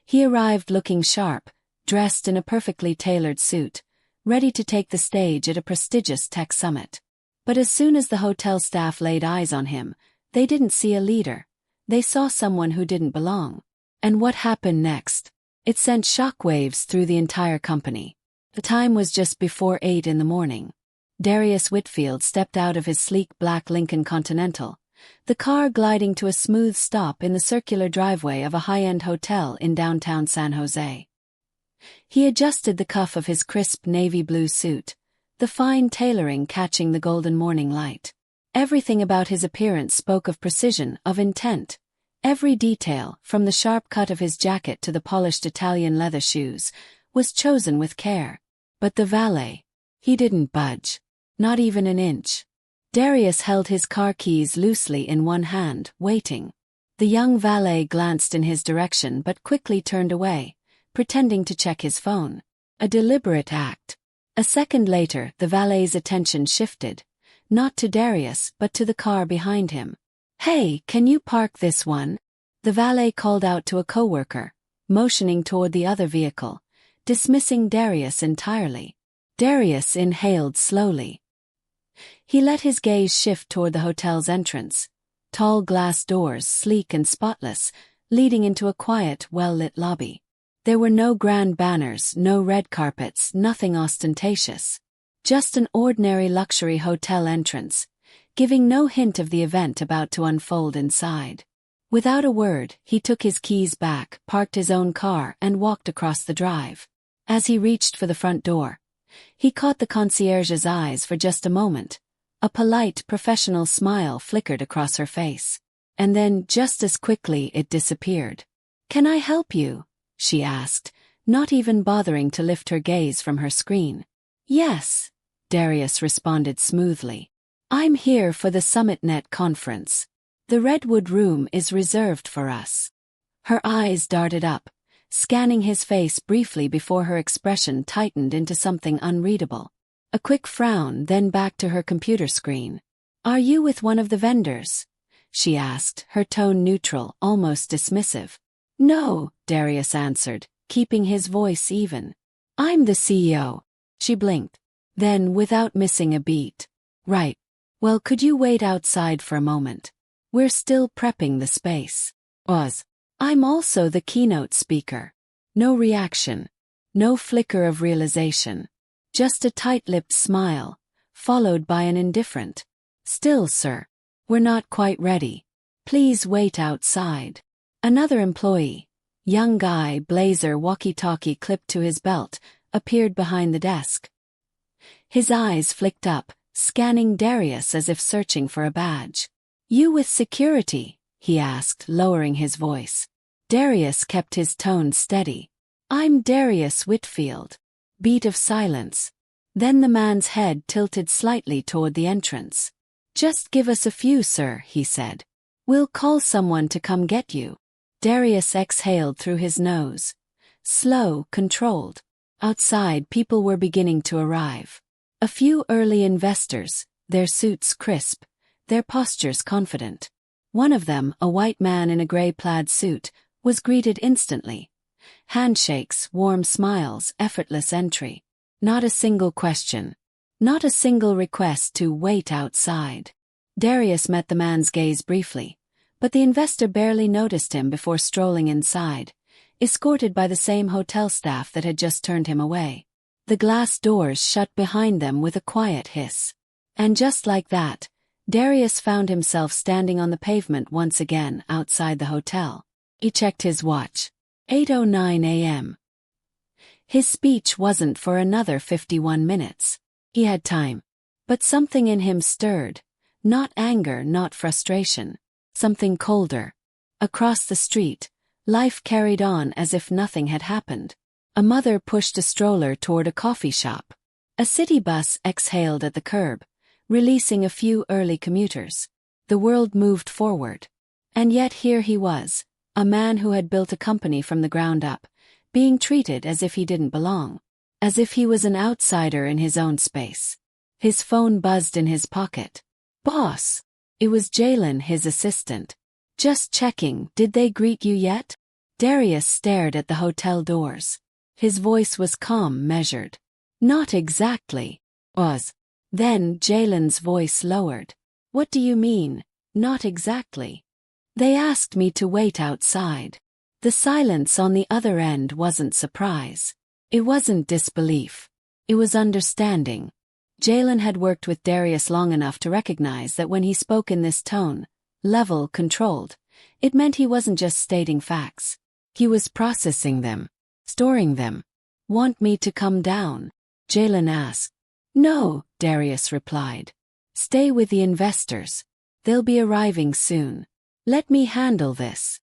He arrived looking sharp, dressed in a perfectly tailored suit, ready to take the stage at a prestigious tech summit. But as soon as the hotel staff laid eyes on him, they didn't see a leader. They saw someone who didn't belong. And what happened next? It sent shockwaves through the entire company. The time was just before 8 in the morning. Darius Whitfield stepped out of his sleek black Lincoln Continental, the car gliding to a smooth stop in the circular driveway of a high-end hotel in downtown San Jose. He adjusted the cuff of his crisp navy blue suit, the fine tailoring catching the golden morning light. Everything about his appearance spoke of precision, of intent. Every detail, from the sharp cut of his jacket to the polished Italian leather shoes, was chosen with care. But the valet, he didn't budge. Not even an inch. Darius held his car keys loosely in one hand, waiting. The young valet glanced in his direction but quickly turned away, pretending to check his phone. A deliberate act. A second later, the valet's attention shifted, not to Darius but to the car behind him. "Hey, can you park this one?" The valet called out to a coworker, motioning toward the other vehicle, dismissing Darius entirely. Darius inhaled slowly. He let his gaze shift toward the hotel's entrance. Tall glass doors, sleek and spotless, leading into a quiet, well-lit lobby. There were no grand banners, no red carpets, nothing ostentatious. Just an ordinary luxury hotel entrance, giving no hint of the event about to unfold inside. Without a word, he took his keys back, parked his own car, and walked across the drive. As he reached for the front door, he caught the concierge's eyes for just a moment. A polite, professional smile flickered across her face. And then, just as quickly, it disappeared. "Can I help you?" she asked, not even bothering to lift her gaze from her screen. "Yes," Darius responded smoothly. "I'm here for the SummitNet conference. The Redwood Room is reserved for us." Her eyes darted up, scanning his face briefly before her expression tightened into something unreadable. A quick frown, then back to her computer screen. "Are you with one of the vendors?" she asked, her tone neutral, almost dismissive. "No," Darius answered, keeping his voice even. "I'm the CEO." She blinked. Then, without missing a beat. "Right. Well, could you wait outside for a moment? We're still prepping the space." "I'm also the keynote speaker." No reaction. No flicker of realization. Just a tight-lipped smile, followed by an indifferent, "Still, sir. We're not quite ready. Please wait outside." Another employee, young guy, blazer, walkie-talkie clipped to his belt, appeared behind the desk. His eyes flicked up, scanning Darius as if searching for a badge. "You with security?" he asked, lowering his voice. Darius kept his tone steady. "I'm Darius Whitfield." Beat of silence. Then the man's head tilted slightly toward the entrance. "Just give us a few, sir," he said. "We'll call someone to come get you." Darius exhaled through his nose. Slow, controlled. Outside, people were beginning to arrive. A few early investors, their suits crisp, their postures confident. One of them, a white man in a gray plaid suit, was greeted instantly. Handshakes, warm smiles, effortless entry. Not a single question. Not a single request to wait outside. Darius met the man's gaze briefly, but the investor barely noticed him before strolling inside, escorted by the same hotel staff that had just turned him away. The glass doors shut behind them with a quiet hiss. And just like that, Darius found himself standing on the pavement once again outside the hotel. He checked his watch. 8:09 a.m. His speech wasn't for another 51 minutes. He had time. But something in him stirred. Not anger, not frustration. Something colder. Across the street, life carried on as if nothing had happened. A mother pushed a stroller toward a coffee shop. A city bus exhaled at the curb, releasing a few early commuters. The world moved forward. And yet here he was, a man who had built a company from the ground up, being treated as if he didn't belong. As if he was an outsider in his own space. His phone buzzed in his pocket. "Boss!" It was Jalen, his assistant. "Just checking, did they greet you yet?" Darius stared at the hotel doors. His voice was calm, measured. Not exactly. Was. Then Jalen's voice lowered. What do you mean, not exactly? They asked me to wait outside. The silence on the other end wasn't surprise. It wasn't disbelief. It was understanding. Jalen had worked with Darius long enough to recognize that when he spoke in this tone, level, controlled, it meant he wasn't just stating facts. He was processing them, storing them. Want me to come down? Jalen asked. No, Darius replied. Stay with the investors. They'll be arriving soon. Let me handle this.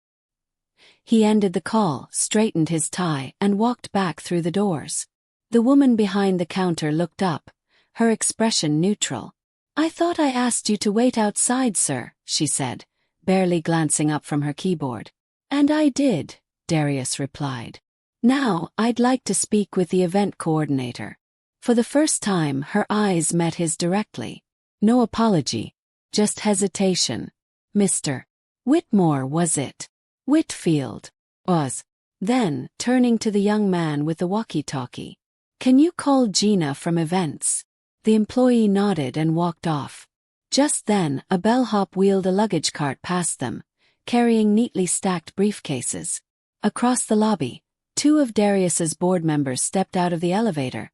He ended the call, straightened his tie, and walked back through the doors. The woman behind the counter looked up, her expression neutral. I thought I asked you to wait outside, sir, she said, barely glancing up from her keyboard. And I did, Darius replied. Now, I'd like to speak with the event coordinator. For the first time, her eyes met his directly. No apology, just hesitation. Mr. Whitmore, was it? Whitfield. Was. Then, turning to the young man with the walkie-talkie. Can you call Gina from events? The employee nodded and walked off. Just then, a bellhop wheeled a luggage cart past them, carrying neatly stacked briefcases. Across the lobby, two of Darius's board members stepped out of the elevator,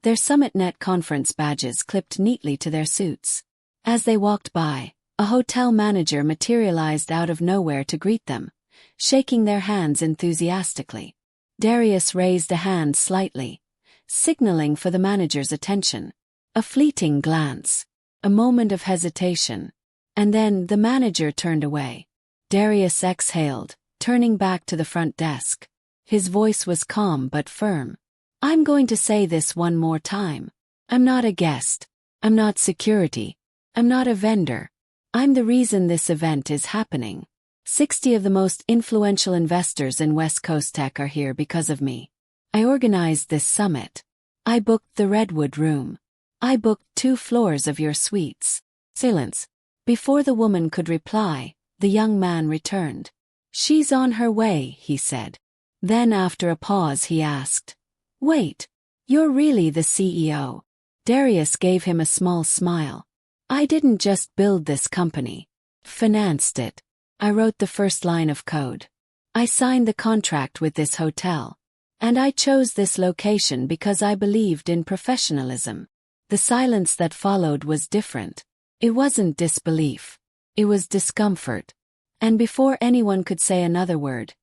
their SummitNet conference badges clipped neatly to their suits. As they walked by, a hotel manager materialized out of nowhere to greet them, shaking their hands enthusiastically. Darius raised a hand slightly, signaling for the manager's attention. A fleeting glance, a moment of hesitation, and then the manager turned away. Darius exhaled, turning back to the front desk. His voice was calm but firm. I'm going to say this one more time. I'm not a guest. I'm not security. I'm not a vendor. I'm the reason this event is happening. 60 of the most influential investors in West Coast tech are here because of me. I organized this summit. I booked the Redwood Room. I booked 2 floors of your suites. Silence. Before the woman could reply, the young man returned. She's on her way, he said. Then after a pause he asked, wait, you're really the CEO? Darius gave him a small smile. I didn't just build this company. Financed it. I wrote the first line of code. I signed the contract with this hotel. And I chose this location because I believed in professionalism. The silence that followed was different. It wasn't disbelief. It was discomfort. And before anyone could say another word,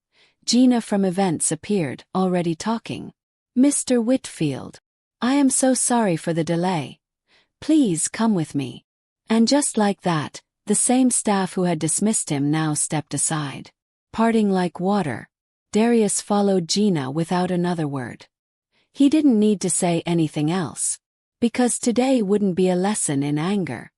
Gina from events appeared, already talking. Mr. Whitfield, I am so sorry for the delay. Please come with me. And just like that, the same staff who had dismissed him now stepped aside. Parting like water, Darius followed Gina without another word. He didn't need to say anything else. Because today wouldn't be a lesson in anger.